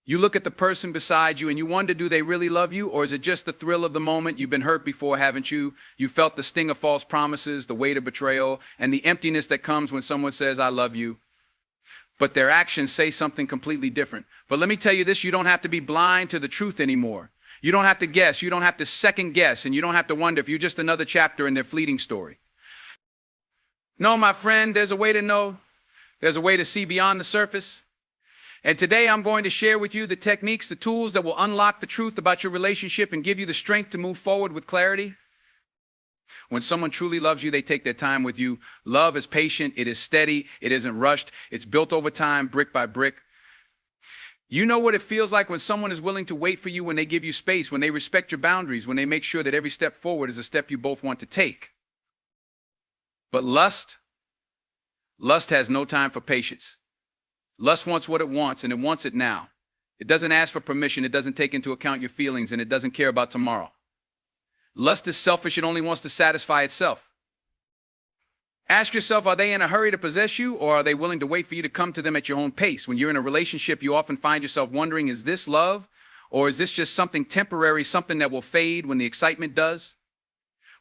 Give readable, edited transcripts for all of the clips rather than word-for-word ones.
You look at the person beside you and you wonder, do they really love you? Or is it just the thrill of the moment? You've been hurt before, haven't you? You felt the sting of false promises, the weight of betrayal, and the emptiness that comes when someone says, I love you. But their actions say something completely different. But let me tell you this, you don't have to be blind to the truth anymore. You don't have to guess, you don't have to second guess, and you don't have to wonder if you're just another chapter in their fleeting story. No, my friend, there's a way to know. There's a way to see beyond the surface. And today I'm going to share with you the techniques, the tools that will unlock the truth about your relationship and give you the strength to move forward with clarity. When someone truly loves you, they take their time with you. Love is patient, it is steady, it isn't rushed, it's built over time, brick by brick. You know what it feels like when someone is willing to wait for you, when they give you space, when they respect your boundaries, when they make sure that every step forward is a step you both want to take. But lust has no time for patience. Lust wants what it wants, and it wants it now. It doesn't ask for permission, it doesn't take into account your feelings, and it doesn't care about tomorrow. Lust is selfish, it only wants to satisfy itself. Ask yourself, are they in a hurry to possess you, or are they willing to wait for you to come to them at your own pace? When you're in a relationship, you often find yourself wondering, is this love, or is this just something temporary, something that will fade when the excitement does?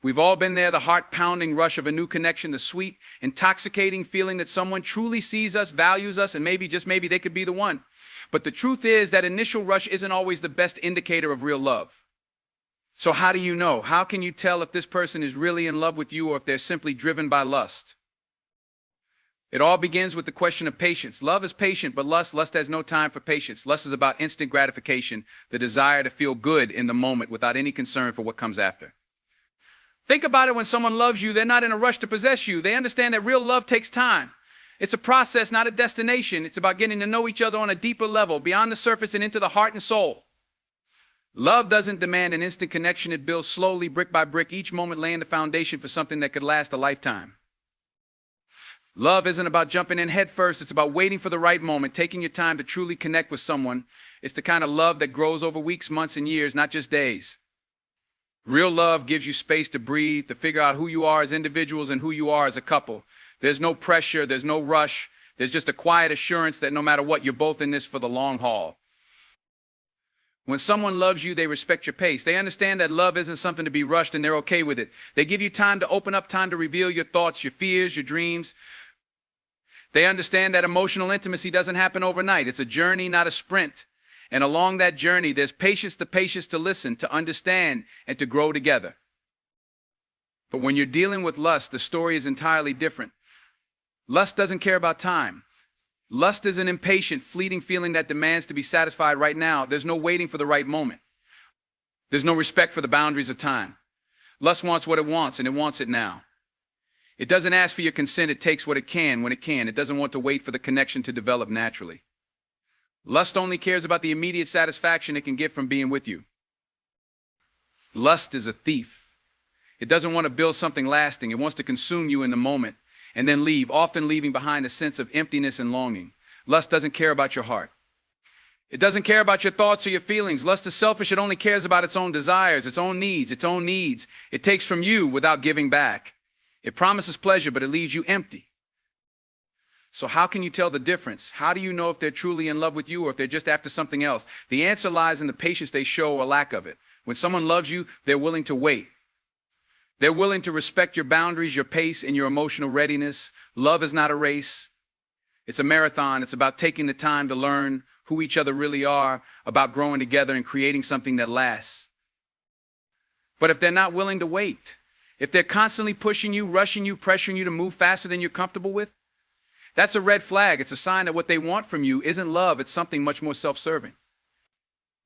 We've all been there, the heart-pounding rush of a new connection, the sweet, intoxicating feeling that someone truly sees us, values us, and maybe, just maybe, they could be the one. But the truth is that initial rush isn't always the best indicator of real love. So how do you know? How can you tell if this person is really in love with you or if they're simply driven by lust? It all begins with the question of patience. Love is patient, but lust has no time for patience. Lust is about instant gratification, the desire to feel good in the moment without any concern for what comes after. Think about it, when someone loves you, they're not in a rush to possess you. They understand that real love takes time. It's a process, not a destination. It's about getting to know each other on a deeper level, beyond the surface and into the heart and soul. Love doesn't demand an instant connection. It builds slowly, brick by brick, each moment laying the foundation for something that could last a lifetime. Love isn't about jumping in head first. It's about waiting for the right moment, taking your time to truly connect with someone. It's the kind of love that grows over weeks, months, and years, not just days. Real love gives you space to breathe, to figure out who you are as individuals and who you are as a couple. There's no pressure, there's no rush. There's just a quiet assurance that no matter what, you're both in this for the long haul. When someone loves you, they respect your pace. They understand that love isn't something to be rushed, and they're okay with it. They give you time to open up, time to reveal your thoughts, your fears, your dreams. They understand that emotional intimacy doesn't happen overnight. It's a journey, not a sprint. And along that journey, there's patience to listen, to understand, and to grow together. But when you're dealing with lust, the story is entirely different. Lust doesn't care about time. Lust is an impatient, fleeting feeling that demands to be satisfied right now. There's no waiting for the right moment. There's no respect for the boundaries of time. Lust wants what it wants, and it wants it now. It doesn't ask for your consent. It takes what it can when it can. It doesn't want to wait for the connection to develop naturally. Lust only cares about the immediate satisfaction it can get from being with you. Lust is a thief. It doesn't want to build something lasting. It wants to consume you in the moment and then leave, often leaving behind a sense of emptiness and longing. Lust doesn't care about your heart. It doesn't care about your thoughts or your feelings. Lust is selfish. It only cares about its own desires, its own needs, its own needs. It takes from you without giving back. It promises pleasure, but it leaves you empty. So how can you tell the difference? How do you know if they're truly in love with you or if they're just after something else? The answer lies in the patience they show or lack of it. When someone loves you, they're willing to wait. They're willing to respect your boundaries, your pace, and your emotional readiness. Love is not a race. It's a marathon. It's about taking the time to learn who each other really are, about growing together and creating something that lasts. But if they're not willing to wait, if they're constantly pushing you, rushing you, pressuring you to move faster than you're comfortable with, that's a red flag. It's a sign that what they want from you isn't love. It's something much more self-serving.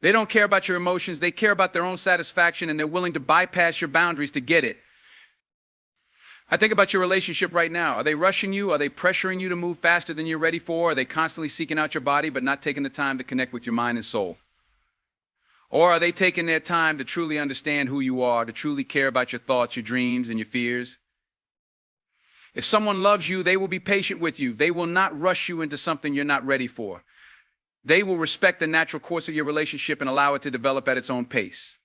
They don't care about your emotions. They care about their own satisfaction, and they're willing to bypass your boundaries to get it. I think about your relationship right now. Are they rushing you? Are they pressuring you to move faster than you're ready for? Are they constantly seeking out your body but not taking the time to connect with your mind and soul? Or are they taking their time to truly understand who you are, to truly care about your thoughts, your dreams, and your fears? If someone loves you, they will be patient with you. They will not rush you into something you're not ready for. They will respect the natural course of your relationship and allow it to develop at its own pace.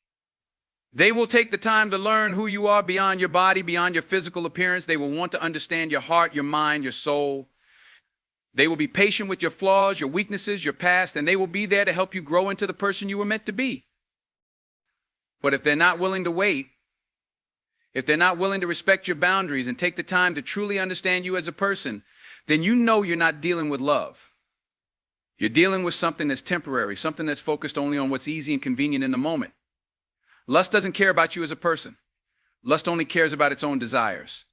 They will take the time to learn who you are beyond your body, beyond your physical appearance. They will want to understand your heart, your mind, your soul. They will be patient with your flaws, your weaknesses, your past, and they will be there to help you grow into the person you were meant to be. But if they're not willing to wait, if they're not willing to respect your boundaries and take the time to truly understand you as a person, then you know you're not dealing with love. You're dealing with something that's temporary, something that's focused only on what's easy and convenient in the moment. Lust doesn't care about you as a person. Lust only cares about its own desires.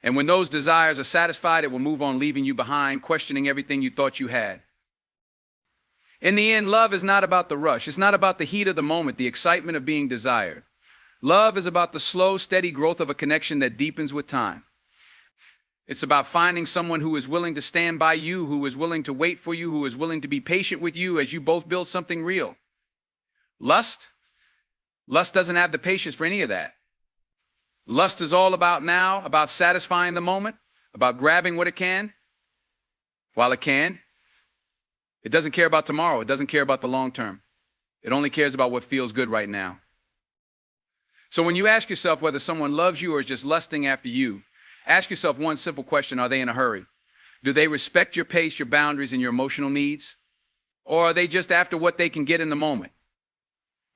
And when those desires are satisfied, it will move on, leaving you behind, questioning everything you thought you had. In the end, love is not about the rush. It's not about the heat of the moment, the excitement of being desired. Love is about the slow, steady growth of a connection that deepens with time. It's about finding someone who is willing to stand by you, who is willing to wait for you, who is willing to be patient with you as you both build something real. Lust doesn't have the patience for any of that. Lust is all about now, about satisfying the moment, about grabbing what it can while it can. It doesn't care about tomorrow. It doesn't care about the long term. It only cares about what feels good right now. So when you ask yourself whether someone loves you or is just lusting after you, ask yourself one simple question: are they in a hurry? Do they respect your pace, your boundaries, and your emotional needs? Or are they just after what they can get in the moment?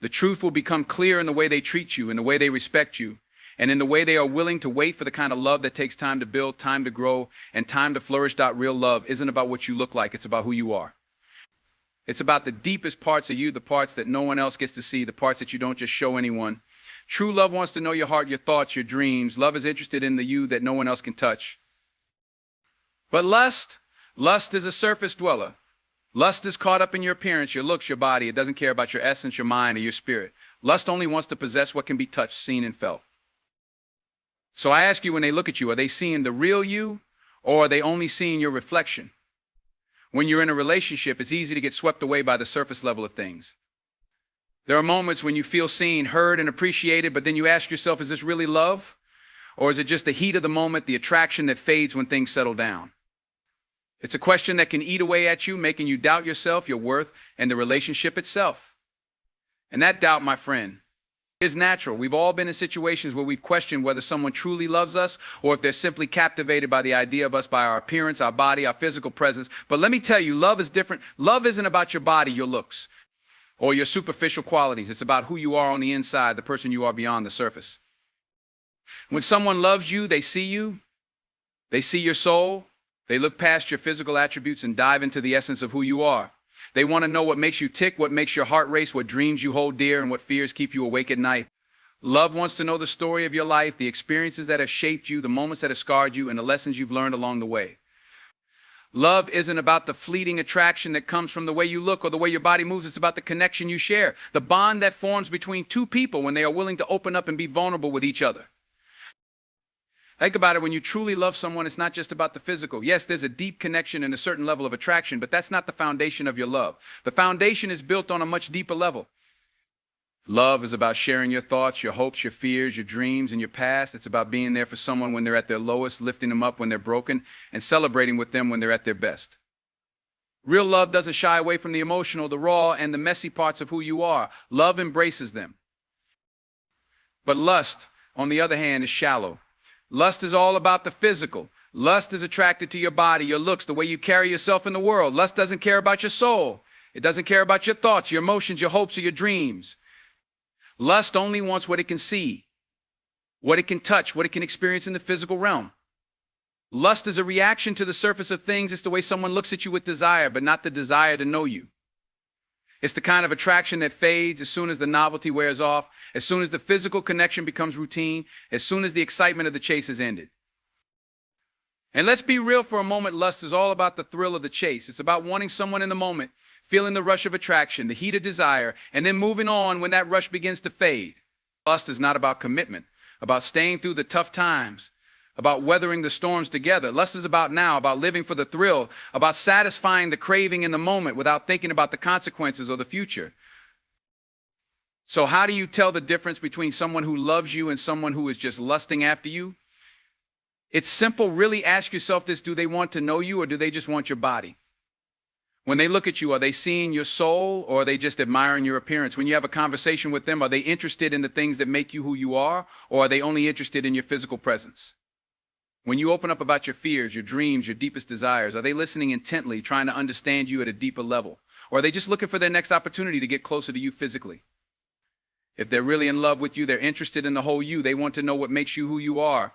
The truth will become clear in the way they treat you, in the way they respect you, and in the way they are willing to wait for the kind of love that takes time to build, time to grow, and time to flourish. Real love isn't about what you look like. It's about who you are. It's about the deepest parts of you, the parts that no one else gets to see, the parts that you don't just show anyone. True love wants to know your heart, your thoughts, your dreams. Love is interested in the you that no one else can touch. But lust is a surface dweller. Lust is caught up in your appearance, your looks, your body. It doesn't care about your essence, your mind, or your spirit. Lust only wants to possess what can be touched, seen, and felt. So I ask you, when they look at you, are they seeing the real you, or are they only seeing your reflection? When you're in a relationship, it's easy to get swept away by the surface level of things. There are moments when you feel seen, heard, and appreciated, but then you ask yourself, is this really love? Or is it just the heat of the moment, the attraction that fades when things settle down? It's a question that can eat away at you, making you doubt yourself, your worth, and the relationship itself. And that doubt, my friend, is natural. We've all been in situations where we've questioned whether someone truly loves us or if they're simply captivated by the idea of us, by our appearance, our body, our physical presence. But let me tell you, love is different. Love isn't about your body, your looks, or your superficial qualities. It's about who you are on the inside, the person you are beyond the surface. When someone loves you, they see your soul, they look past your physical attributes and dive into the essence of who you are. They want to know what makes you tick, what makes your heart race, what dreams you hold dear, and what fears keep you awake at night. Love wants to know the story of your life, the experiences that have shaped you, the moments that have scarred you, and the lessons you've learned along the way. Love isn't about the fleeting attraction that comes from the way you look or the way your body moves. It's about the connection you share, the bond that forms between two people when they are willing to open up and be vulnerable with each other. Think about it. When you truly love someone, it's not just about the physical. Yes, there's a deep connection and a certain level of attraction, but that's not the foundation of your love. The foundation is built on a much deeper level. Love is about sharing your thoughts, your hopes, your fears, your dreams, and your past. It's about being there for someone when they're at their lowest, lifting them up when they're broken, and celebrating with them when they're at their best. Real love doesn't shy away from the emotional, the raw, and the messy parts of who you are. Love embraces them. But lust, on the other hand, is shallow. Lust is all about the physical. Lust is attracted to your body, your looks, the way you carry yourself in the world. Lust doesn't care about your soul. It doesn't care about your thoughts, your emotions, your hopes, or your dreams. Lust only wants what it can see, what it can touch, what it can experience in the physical realm. Lust is a reaction to the surface of things. It's the way someone looks at you with desire, but not the desire to know you. It's the kind of attraction that fades as soon as the novelty wears off, as soon as the physical connection becomes routine, as soon as the excitement of the chase is ended. And let's be real for a moment. Lust is all about the thrill of the chase. It's about wanting someone in the moment, feeling the rush of attraction, the heat of desire, and then moving on when that rush begins to fade. Lust is not about commitment, about staying through the tough times, about weathering the storms together. Lust is about now, about living for the thrill, about satisfying the craving in the moment without thinking about the consequences or the future. So how do you tell the difference between someone who loves you and someone who is just lusting after you? It's simple. Really ask yourself this: do they want to know you, or do they just want your body? When they look at you, are they seeing your soul, or are they just admiring your appearance? When you have a conversation with them, are they interested in the things that make you who you are, or are they only interested in your physical presence? When you open up about your fears, your dreams, your deepest desires, are they listening intently, trying to understand you at a deeper level? Or are they just looking for their next opportunity to get closer to you physically? If they're really in love with you, they're interested in the whole you. They want to know what makes you who you are.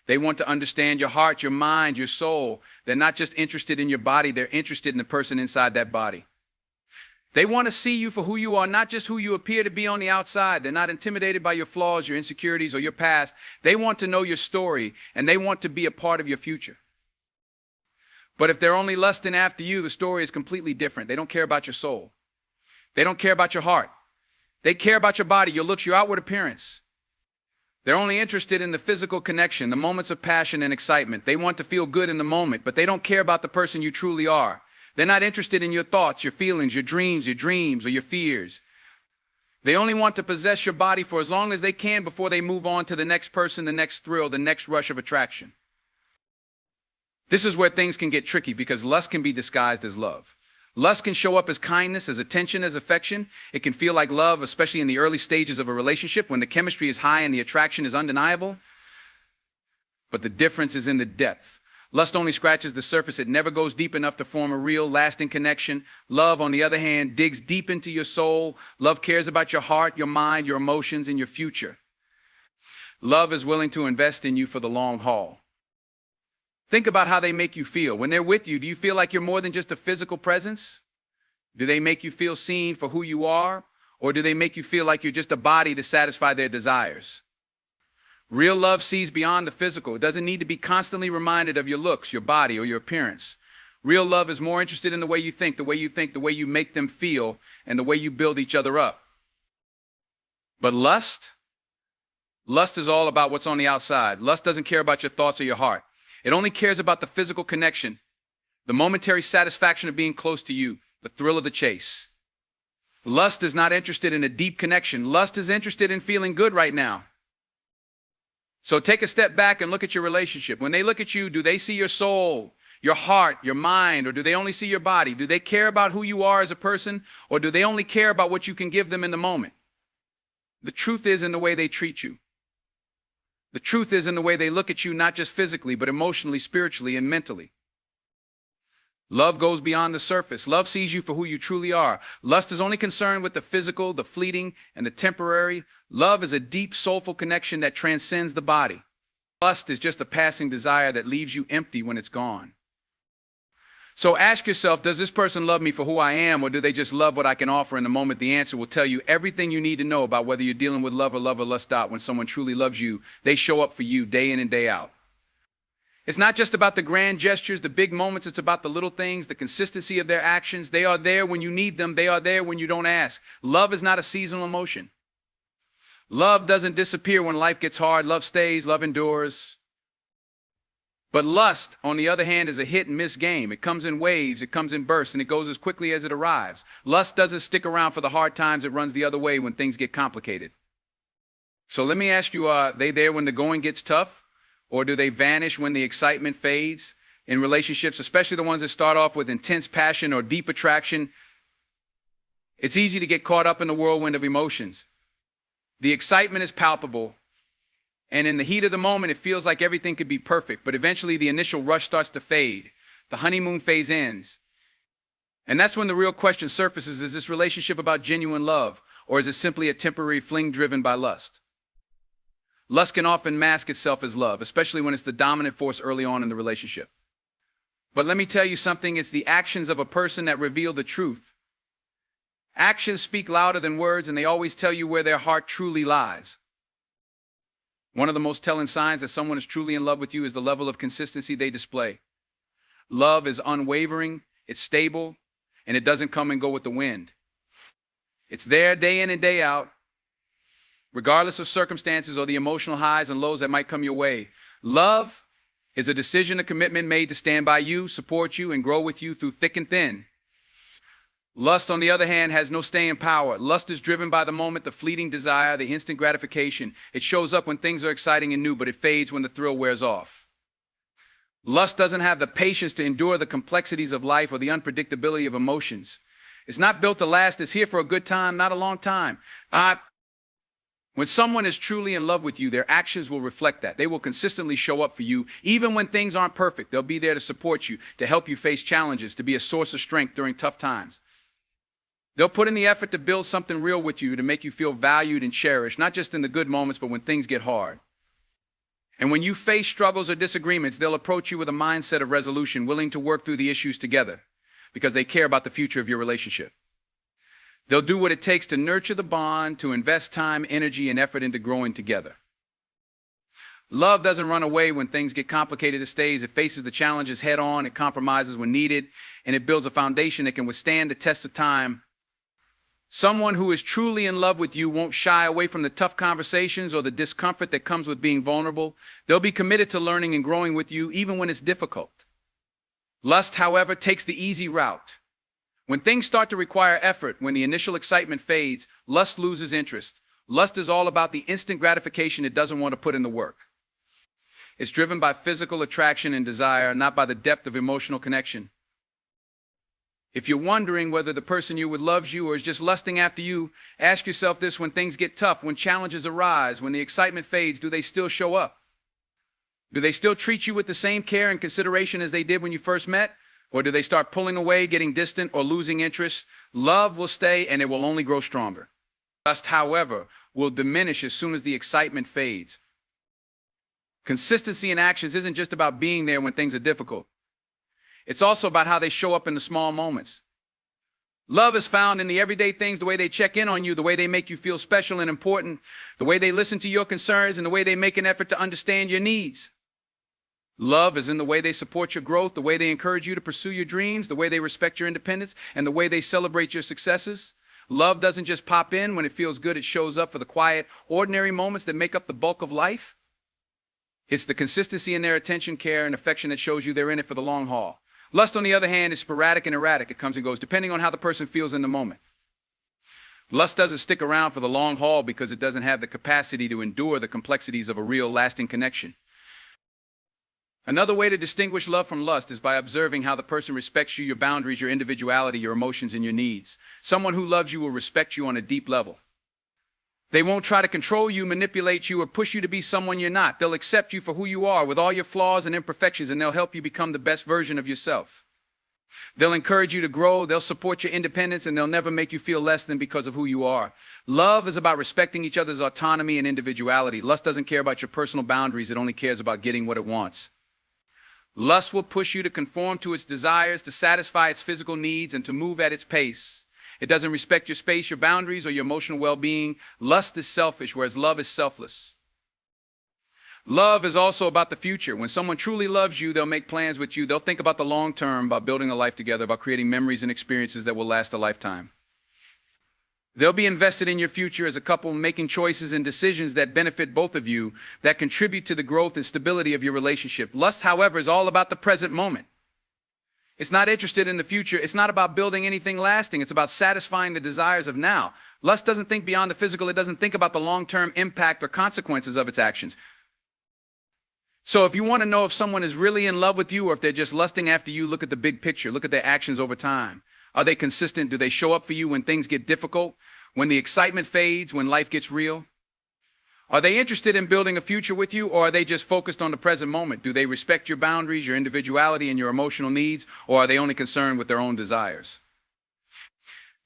They want to understand your heart, your mind, your soul. They're not just interested in your body, they're interested in the person inside that body. They want to see you for who you are, not just who you appear to be on the outside. They're not intimidated by your flaws, your insecurities, or your past. They want to know your story, and they want to be a part of your future. But if they're only lusting after you, the story is completely different. They don't care about your soul. They don't care about your heart. They care about your body, your looks, your outward appearance. They're only interested in the physical connection, the moments of passion and excitement. They want to feel good in the moment, but they don't care about the person you truly are. They're not interested in your thoughts, your feelings, your dreams, or your fears. They only want to possess your body for as long as they can before they move on to the next person, the next thrill, the next rush of attraction. This is where things can get tricky because lust can be disguised as love. Lust can show up as kindness, as attention, as affection. It can feel like love, especially in the early stages of a relationship when the chemistry is high and the attraction is undeniable. But the difference is in the depth. Lust only scratches the surface. It never goes deep enough to form a real, lasting connection. Love, on the other hand, digs deep into your soul. Love cares about your heart, your mind, your emotions, and your future. Love is willing to invest in you for the long haul. Think about how they make you feel. When they're with you, do you feel like you're more than just a physical presence? Do they make you feel seen for who you are? Or do they make you feel like you're just a body to satisfy their desires? Real love sees beyond the physical. It doesn't need to be constantly reminded of your looks, your body, or your appearance. Real love is more interested in the way you think, the way you make them feel, and the way you build each other up. But lust is all about what's on the outside. Lust doesn't care about your thoughts or your heart. It only cares about the physical connection, the momentary satisfaction of being close to you, the thrill of the chase. Lust is not interested in a deep connection. Lust is interested in feeling good right now. So take a step back and look at your relationship. When they look at you, do they see your soul, your heart, your mind, or do they only see your body? Do they care about who you are as a person, or do they only care about what you can give them in the moment? The truth is in the way they treat you. The truth is in the way they look at you, not just physically, but emotionally, spiritually, and mentally. Love goes beyond the surface. Love sees you for who you truly are. Lust is only concerned with the physical, the fleeting, and the temporary. Love is a deep, soulful connection that transcends the body. Lust is just a passing desire that leaves you empty when it's gone. So ask yourself, does this person love me for who I am, or do they just love what I can offer in the moment? The answer will tell you everything you need to know about whether you're dealing with love or lust. When someone truly loves you, they show up for you day in and day out. It's not just about the grand gestures, the big moments. It's about the little things, the consistency of their actions. They are there when you need them. They are there when you don't ask. Love is not a seasonal emotion. Love doesn't disappear when life gets hard. Love stays. Love endures. But lust, on the other hand, is a hit and miss game. It comes in waves, it comes in bursts, and it goes as quickly as it arrives. Lust doesn't stick around for the hard times. It runs the other way when things get complicated. So let me ask you, are they there when the going gets tough? Or do they vanish when the excitement fades? In relationships, especially the ones that start off with intense passion or deep attraction, it's easy to get caught up in the whirlwind of emotions. The excitement is palpable. And in the heat of the moment, it feels like everything could be perfect. But eventually, the initial rush starts to fade. The honeymoon phase ends. And that's when the real question surfaces. Is this relationship about genuine love? Or is it simply a temporary fling driven by lust? Lust can often mask itself as love, especially when it's the dominant force early on in the relationship. But let me tell you something. It's the actions of a person that reveal the truth. Actions speak louder than words, and they always tell you where their heart truly lies. One of the most telling signs that someone is truly in love with you is the level of consistency they display. Love is unwavering, it's stable, and it doesn't come and go with the wind. It's there day in and day out, regardless of circumstances or the emotional highs and lows that might come your way. Love is a decision, a commitment made to stand by you, support you, and grow with you through thick and thin. Lust, on the other hand, has no staying power. Lust is driven by the moment, the fleeting desire, the instant gratification. It shows up when things are exciting and new, but it fades when the thrill wears off. Lust doesn't have the patience to endure the complexities of life or the unpredictability of emotions. It's not built to last. It's here for a good time, not a long time. When someone is truly in love with you, their actions will reflect that. They will consistently show up for you, even when things aren't perfect. They'll be there to support you, to help you face challenges, to be a source of strength during tough times. They'll put in the effort to build something real with you, to make you feel valued and cherished, not just in the good moments, but when things get hard. And when you face struggles or disagreements, they'll approach you with a mindset of resolution, willing to work through the issues together, because they care about the future of your relationship. They'll do what it takes to nurture the bond, to invest time, energy, and effort into growing together. Love doesn't run away when things get complicated. It stays. It faces the challenges head on. It compromises when needed. And it builds a foundation that can withstand the test of time. Someone who is truly in love with you won't shy away from the tough conversations or the discomfort that comes with being vulnerable. They'll be committed to learning and growing with you even when it's difficult. Lust, however, takes the easy route. When things start to require effort, when the initial excitement fades, lust loses interest. Lust is all about the instant gratification. It doesn't want to put in the work. It's driven by physical attraction and desire, not by the depth of emotional connection. If you're wondering whether the person you're with loves you or is just lusting after you, ask yourself this: when things get tough, when challenges arise, when the excitement fades, do they still show up? Do they still treat you with the same care and consideration as they did when you first met? Or do they start pulling away, getting distant, or losing interest? Love will stay, and it will only grow stronger. Lust, however, will diminish as soon as the excitement fades. Consistency in actions isn't just about being there when things are difficult. It's also about how they show up in the small moments. Love is found in the everyday things, the way they check in on you, the way they make you feel special and important, the way they listen to your concerns, and the way they make an effort to understand your needs. Love is in the way they support your growth, the way they encourage you to pursue your dreams, the way they respect your independence, and the way they celebrate your successes. Love doesn't just pop in when it feels good. It shows up for the quiet, ordinary moments that make up the bulk of life. It's the consistency in their attention, care, and affection that shows you they're in it for the long haul. Lust, on the other hand, is sporadic and erratic. It comes and goes, depending on how the person feels in the moment. Lust doesn't stick around for the long haul because it doesn't have the capacity to endure the complexities of a real, lasting connection. Another way to distinguish love from lust is by observing how the person respects you, your boundaries, your individuality, your emotions, and your needs. Someone who loves you will respect you on a deep level. They won't try to control you, manipulate you, or push you to be someone you're not. They'll accept you for who you are with all your flaws and imperfections, and they'll help you become the best version of yourself. They'll encourage you to grow, they'll support your independence, and they'll never make you feel less than because of who you are. Love is about respecting each other's autonomy and individuality. Lust doesn't care about your personal boundaries. It only cares about getting what it wants. Lust will push you to conform to its desires, to satisfy its physical needs, and to move at its pace. It doesn't respect your space, your boundaries, or your emotional well-being. Lust is selfish, whereas love is selfless. Love is also about the future. When someone truly loves you, they'll make plans with you. They'll think about the long term, about building a life together, about creating memories and experiences that will last a lifetime. They'll be invested in your future as a couple, making choices and decisions that benefit both of you, that contribute to the growth and stability of your relationship. Lust, however, is all about the present moment. It's not interested in the future. It's not about building anything lasting. It's about satisfying the desires of now. Lust doesn't think beyond the physical. It doesn't think about the long-term impact or consequences of its actions. So if you want to know if someone is really in love with you or if they're just lusting after you, look at the big picture. Look at their actions over time. Are they consistent? Do they show up for you when things get difficult? When the excitement fades? When life gets real? Are they interested in building a future with you, or are they just focused on the present moment? Do they respect your boundaries, your individuality, and your emotional needs, or are they only concerned with their own desires?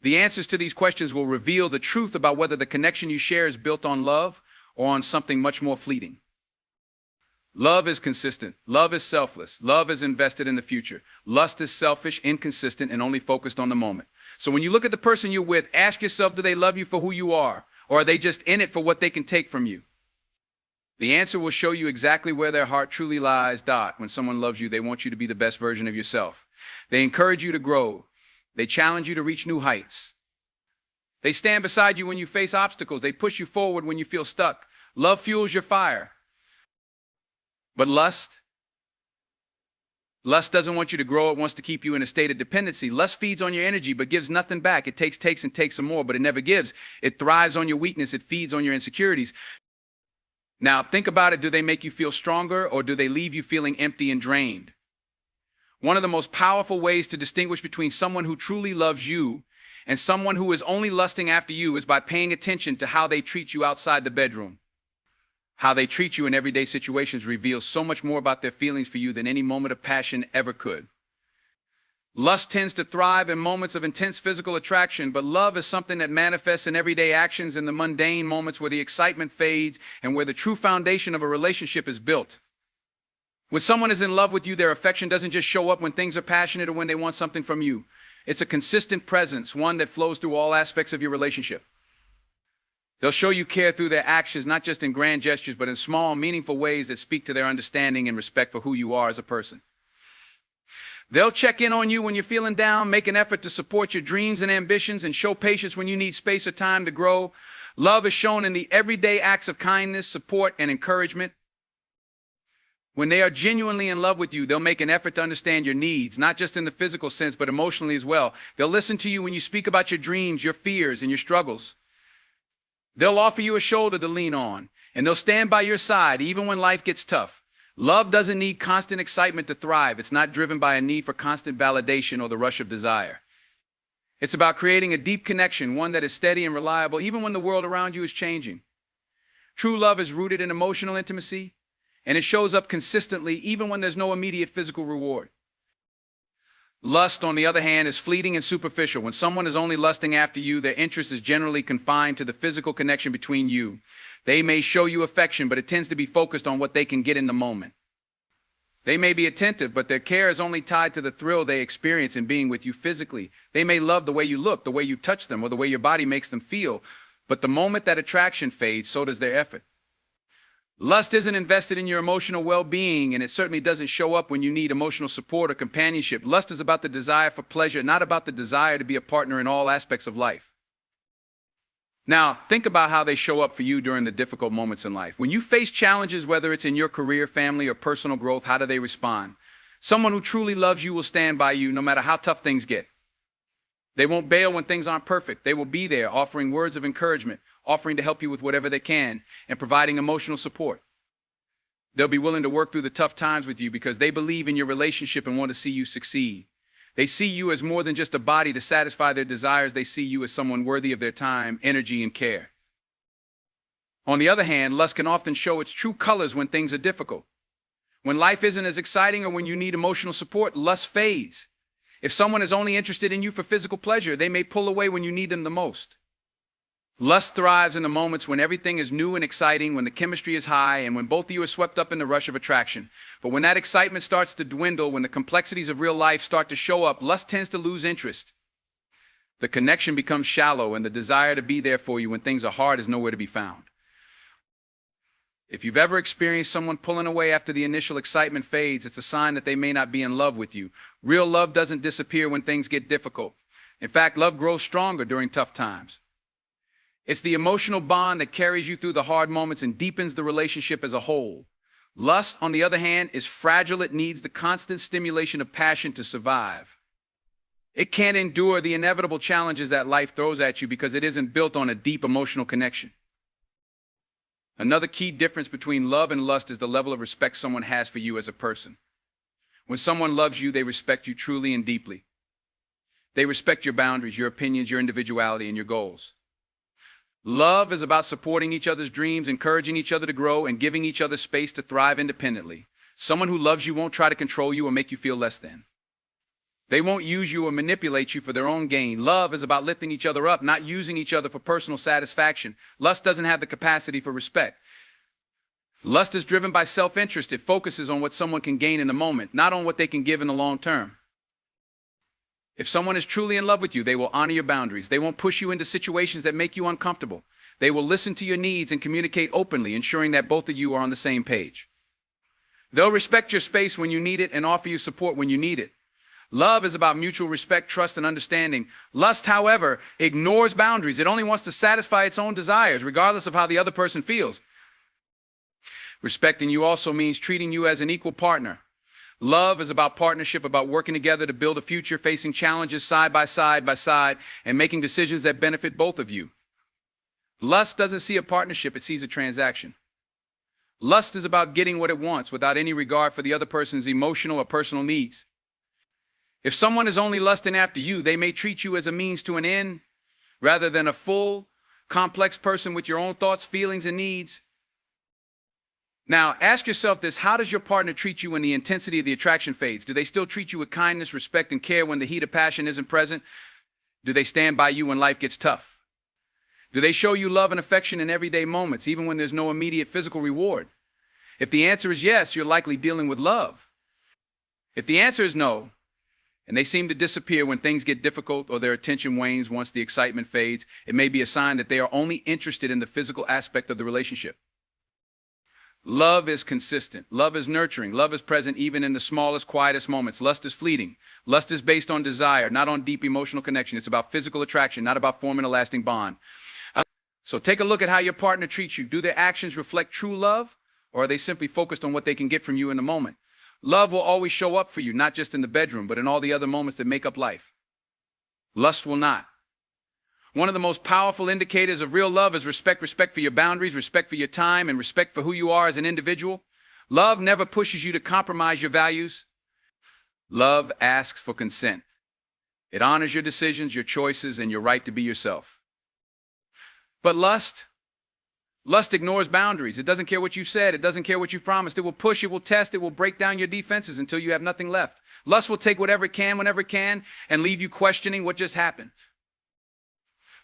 The answers to these questions will reveal the truth about whether the connection you share is built on love or on something much more fleeting. Love is consistent. Love is selfless. Love is invested in the future. Lust is selfish, inconsistent, and only focused on the moment. So when you look at the person you're with, ask yourself, do they love you for who you are? Or are they just in it for what they can take from you? The answer will show you exactly where their heart truly lies. When someone loves you, they want you to be the best version of yourself. They encourage you to grow. They challenge you to reach new heights. They stand beside you when you face obstacles. They push you forward when you feel stuck. Love fuels your fire. But lust doesn't want you to grow. It wants to keep you in a state of dependency. Lust feeds on your energy, but gives nothing back. It takes, and takes some more, but it never gives. It thrives on your weakness. It feeds on your insecurities. Now, think about it. Do they make you feel stronger, or do they leave you feeling empty and drained? One of the most powerful ways to distinguish between someone who truly loves you And someone who is only lusting after you is by paying attention to how they treat you outside the bedroom. How they treat you in everyday situations reveals so much more about their feelings for you than any moment of passion ever could. Lust tends to thrive in moments of intense physical attraction, but love is something that manifests in everyday actions, in the mundane moments where the excitement fades and where the true foundation of a relationship is built. When someone is in love with you, their affection doesn't just show up when things are passionate or when they want something from you. It's a consistent presence, one that flows through all aspects of your relationship. They'll show you care through their actions, not just in grand gestures, but in small, meaningful ways that speak to their understanding and respect for who you are as a person. They'll check in on you when you're feeling down, make an effort to support your dreams and ambitions, and show patience when you need space or time to grow. Love is shown in the everyday acts of kindness, support, and encouragement. When they are genuinely in love with you, they'll make an effort to understand your needs, not just in the physical sense, but emotionally as well. They'll listen to you when you speak about your dreams, your fears, and your struggles. They'll offer you a shoulder to lean on, and they'll stand by your side even when life gets tough. Love doesn't need constant excitement to thrive. It's not driven by a need for constant validation or the rush of desire. It's about creating a deep connection, one that is steady and reliable, even when the world around you is changing. True love is rooted in emotional intimacy, and it shows up consistently even when there's no immediate physical reward. Lust, on the other hand, is fleeting and superficial. When someone is only lusting after you, their interest is generally confined to the physical connection between you. They may show you affection, but it tends to be focused on what they can get in the moment. They may be attentive, but their care is only tied to the thrill they experience in being with you physically. They may love the way you look, the way you touch them, or the way your body makes them feel, but the moment that attraction fades, so does their effort. Lust isn't invested in your emotional well-being, and it certainly doesn't show up when you need emotional support or companionship. Lust is about the desire for pleasure, not about the desire to be a partner in all aspects of life. Now, think about how they show up for you during the difficult moments in life. When you face challenges, whether it's in your career, family, or personal growth, how do they respond? Someone who truly loves you will stand by you no matter how tough things get. They won't bail when things aren't perfect. They will be there offering words of encouragement, offering to help you with whatever they can, and providing emotional support. They'll be willing to work through the tough times with you because they believe in your relationship and want to see you succeed. They see you as more than just a body to satisfy their desires. They see you as someone worthy of their time, energy, and care. On the other hand, lust can often show its true colors when things are difficult. When life isn't as exciting or when you need emotional support, lust fades. If someone is only interested in you for physical pleasure, they may pull away when you need them the most. Lust thrives in the moments when everything is new and exciting, when the chemistry is high, and when both of you are swept up in the rush of attraction. But when that excitement starts to dwindle, when the complexities of real life start to show up, lust tends to lose interest. The connection becomes shallow, and the desire to be there for you when things are hard is nowhere to be found. If you've ever experienced someone pulling away after the initial excitement fades, it's a sign that they may not be in love with you. Real love doesn't disappear when things get difficult. In fact, love grows stronger during tough times. It's the emotional bond that carries you through the hard moments and deepens the relationship as a whole. Lust, on the other hand, is fragile. It needs the constant stimulation of passion to survive. It can't endure the inevitable challenges that life throws at you because it isn't built on a deep emotional connection. Another key difference between love and lust is the level of respect someone has for you as a person. When someone loves you, they respect you truly and deeply. They respect your boundaries, your opinions, your individuality, and your goals. Love is about supporting each other's dreams, encouraging each other to grow, and giving each other space to thrive independently. Someone who loves you won't try to control you or make you feel less than. They won't use you or manipulate you for their own gain. Love is about lifting each other up, not using each other for personal satisfaction. Lust doesn't have the capacity for respect. Lust is driven by self-interest. It focuses on what someone can gain in the moment, not on what they can give in the long term. If someone is truly in love with you, they will honor your boundaries. They won't push you into situations that make you uncomfortable. They will listen to your needs and communicate openly, ensuring that both of you are on the same page. They'll respect your space when you need it and offer you support when you need it. Love is about mutual respect, trust, and understanding. Lust, however, ignores boundaries. It only wants to satisfy its own desires, regardless of how the other person feels. Respecting you also means treating you as an equal partner. Love is about partnership, about working together to build a future, facing challenges side by side, and making decisions that benefit both of you. Lust doesn't see a partnership, it sees a transaction. Lust is about getting what it wants without any regard for the other person's emotional or personal needs. If someone is only lusting after you, they may treat you as a means to an end rather than a full, complex person with your own thoughts, feelings, and needs. Now, ask yourself this: how does your partner treat you when the intensity of the attraction fades? Do they still treat you with kindness, respect, and care when the heat of passion isn't present? Do they stand by you when life gets tough? Do they show you love and affection in everyday moments, even when there's no immediate physical reward? If the answer is yes, you're likely dealing with love. If the answer is no, and they seem to disappear when things get difficult or their attention wanes once the excitement fades, it may be a sign that they are only interested in the physical aspect of the relationship. Love is consistent. Love is nurturing. Love is present even in the smallest, quietest moments. Lust is fleeting. Lust is based on desire, not on deep emotional connection. It's about physical attraction, not about forming a lasting bond. So take a look at how your partner treats you. Do their actions reflect true love, or are they simply focused on what they can get from you in the moment? Love will always show up for you, not just in the bedroom, but in all the other moments that make up life. Lust will not. One of the most powerful indicators of real love is respect. Respect for your boundaries, respect for your time, and respect for who you are as an individual. Love never pushes you to compromise your values. Love asks for consent. It honors your decisions, your choices, and your right to be yourself. But lust ignores boundaries. It doesn't care what you've said. It doesn't care what you've promised. It will push, it will test, it will break down your defenses until you have nothing left. Lust will take whatever it can, whenever it can, and leave you questioning what just happened.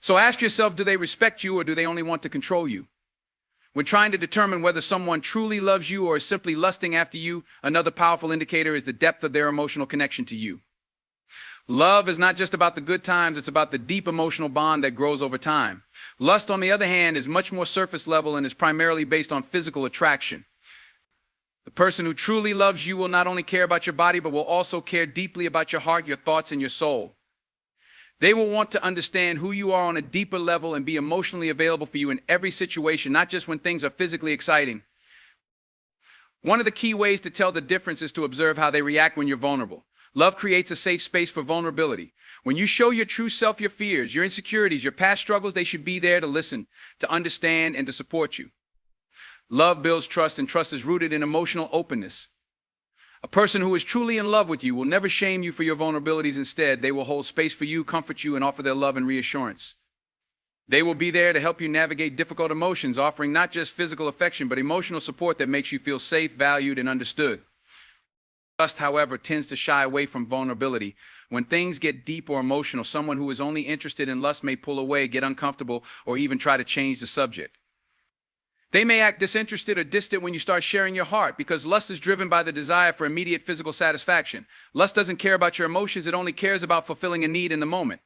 So ask yourself, do they respect you or do they only want to control you? When trying to determine whether someone truly loves you or is simply lusting after you, another powerful indicator is the depth of their emotional connection to you. Love is not just about the good times, it's about the deep emotional bond that grows over time. Lust, on the other hand, is much more surface level and is primarily based on physical attraction. The person who truly loves you will not only care about your body, but will also care deeply about your heart, your thoughts, and your soul. They will want to understand who you are on a deeper level and be emotionally available for you in every situation, not just when things are physically exciting. One of the key ways to tell the difference is to observe how they react when you're vulnerable. Love creates a safe space for vulnerability. When you show your true self, your fears, your insecurities, your past struggles, they should be there to listen, to understand, and to support you. Love builds trust, and trust is rooted in emotional openness. A person who is truly in love with you will never shame you for your vulnerabilities. Instead, they will hold space for you, comfort you, and offer their love and reassurance. They will be there to help you navigate difficult emotions, offering not just physical affection, but emotional support that makes you feel safe, valued, and understood. Lust, however, tends to shy away from vulnerability. When things get deep or emotional, someone who is only interested in lust may pull away, get uncomfortable, or even try to change the subject. They may act disinterested or distant when you start sharing your heart, because lust is driven by the desire for immediate physical satisfaction. Lust doesn't care about your emotions, it only cares about fulfilling a need in the moment.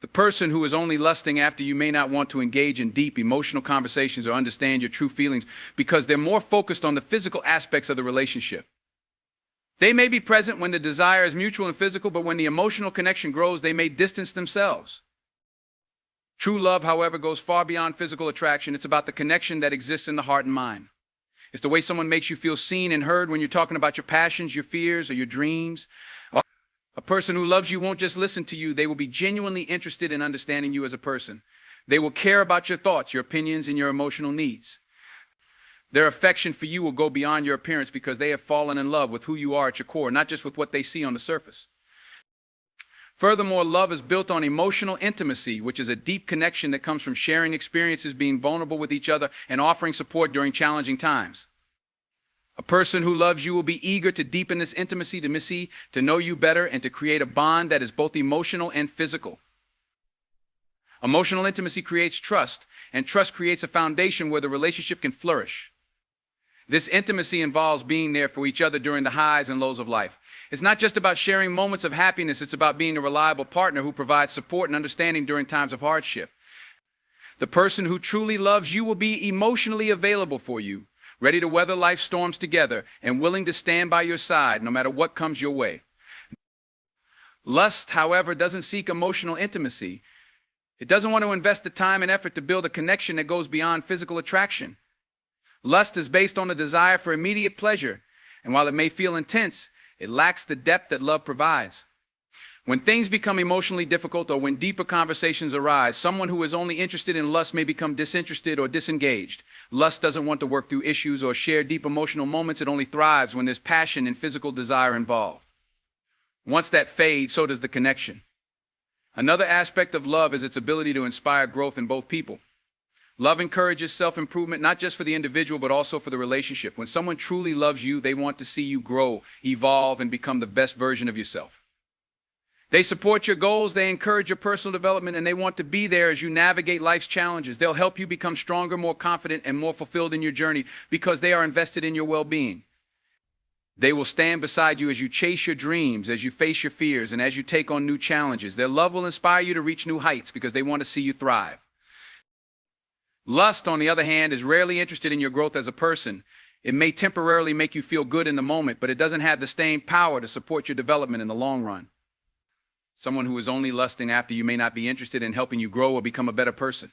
The person who is only lusting after you may not want to engage in deep emotional conversations or understand your true feelings because they're more focused on the physical aspects of the relationship. They may be present when the desire is mutual and physical, but when the emotional connection grows, they may distance themselves. True love, however, goes far beyond physical attraction. It's about the connection that exists in the heart and mind. It's the way someone makes you feel seen and heard when you're talking about your passions, your fears, or your dreams. A person who loves you won't just listen to you. They will be genuinely interested in understanding you as a person. They will care about your thoughts, your opinions, and your emotional needs. Their affection for you will go beyond your appearance because they have fallen in love with who you are at your core, not just with what they see on the surface. Furthermore, love is built on emotional intimacy, which is a deep connection that comes from sharing experiences, being vulnerable with each other, and offering support during challenging times. A person who loves you will be eager to deepen this intimacy, to know you better, and to create a bond that is both emotional and physical. Emotional intimacy creates trust, and trust creates a foundation where the relationship can flourish. This intimacy involves being there for each other during the highs and lows of life. It's not just about sharing moments of happiness, it's about being a reliable partner who provides support and understanding during times of hardship. The person who truly loves you will be emotionally available for you, ready to weather life's storms together, and willing to stand by your side no matter what comes your way. Lust, however, doesn't seek emotional intimacy. It doesn't want to invest the time and effort to build a connection that goes beyond physical attraction. Lust is based on a desire for immediate pleasure, and while it may feel intense, it lacks the depth that love provides. When things become emotionally difficult or when deeper conversations arise, someone who is only interested in lust may become disinterested or disengaged. Lust doesn't want to work through issues or share deep emotional moments. It only thrives when there's passion and physical desire involved. Once that fades, so does the connection. Another aspect of love is its ability to inspire growth in both people. Love encourages self-improvement, not just for the individual, but also for the relationship. When someone truly loves you, they want to see you grow, evolve, and become the best version of yourself. They support your goals, they encourage your personal development, and they want to be there as you navigate life's challenges. They'll help you become stronger, more confident, and more fulfilled in your journey because they are invested in your well-being. They will stand beside you as you chase your dreams, as you face your fears, and as you take on new challenges. Their love will inspire you to reach new heights because they want to see you thrive. Lust, on the other hand, is rarely interested in your growth as a person. It may temporarily make you feel good in the moment, but it doesn't have the staying power to support your development in the long run. Someone who is only lusting after you may not be interested in helping you grow or become a better person.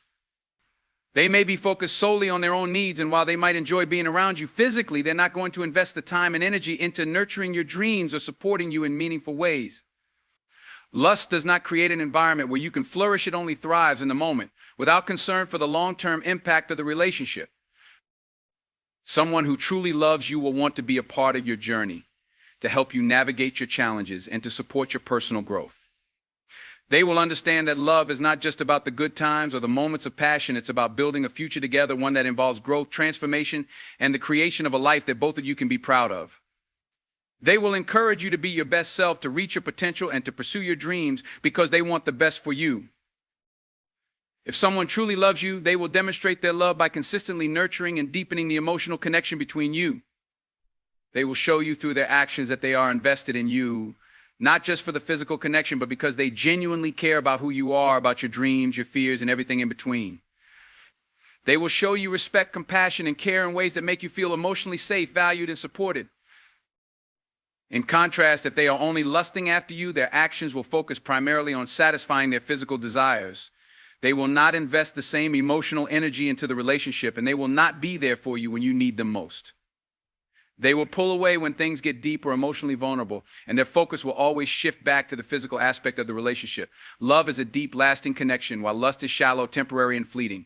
They may be focused solely on their own needs, and while they might enjoy being around you physically, they're not going to invest the time and energy into nurturing your dreams or supporting you in meaningful ways. Lust does not create an environment where you can flourish. It only thrives in the moment, without concern for the long-term impact of the relationship. Someone who truly loves you will want to be a part of your journey, to help you navigate your challenges and to support your personal growth. They will understand that love is not just about the good times or the moments of passion. It's about building a future together, one that involves growth, transformation, and the creation of a life that both of you can be proud of. They will encourage you to be your best self, to reach your potential, and to pursue your dreams because they want the best for you. If someone truly loves you, they will demonstrate their love by consistently nurturing and deepening the emotional connection between you. They will show you through their actions that they are invested in you, not just for the physical connection, but because they genuinely care about who you are, about your dreams, your fears, and everything in between. They will show you respect, compassion, and care in ways that make you feel emotionally safe, valued, and supported. In contrast, if they are only lusting after you, their actions will focus primarily on satisfying their physical desires. They will not invest the same emotional energy into the relationship, and they will not be there for you when you need them most. They will pull away when things get deep or emotionally vulnerable, and their focus will always shift back to the physical aspect of the relationship. Love is a deep, lasting connection, while lust is shallow, temporary, and fleeting.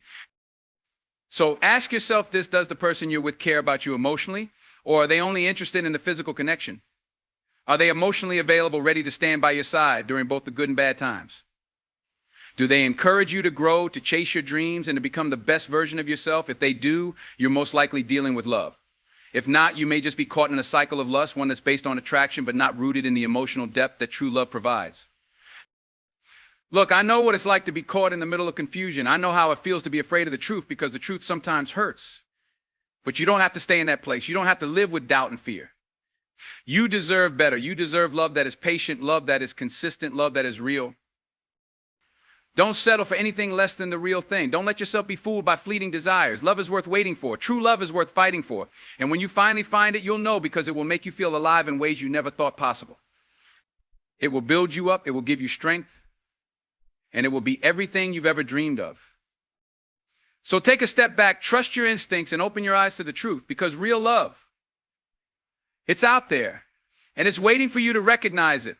So ask yourself this: does the person you're with care about you emotionally, or are they only interested in the physical connection? Are they emotionally available, ready to stand by your side during both the good and bad times? Do they encourage you to grow, to chase your dreams, and to become the best version of yourself? If they do, you're most likely dealing with love. If not, you may just be caught in a cycle of lust, one that's based on attraction but not rooted in the emotional depth that true love provides. Look, I know what it's like to be caught in the middle of confusion. I know how it feels to be afraid of the truth, because the truth sometimes hurts. But you don't have to stay in that place. You don't have to live with doubt and fear. You deserve better. You deserve love that is patient, love that is consistent, love that is real. Don't settle for anything less than the real thing. Don't let yourself be fooled by fleeting desires. Love is worth waiting for. True love is worth fighting for. And when you finally find it, you'll know, because it will make you feel alive in ways you never thought possible. It will build you up. It will give you strength. And it will be everything you've ever dreamed of. So take a step back, trust your instincts, and open your eyes to the truth, because real love, it's out there, and it's waiting for you to recognize it.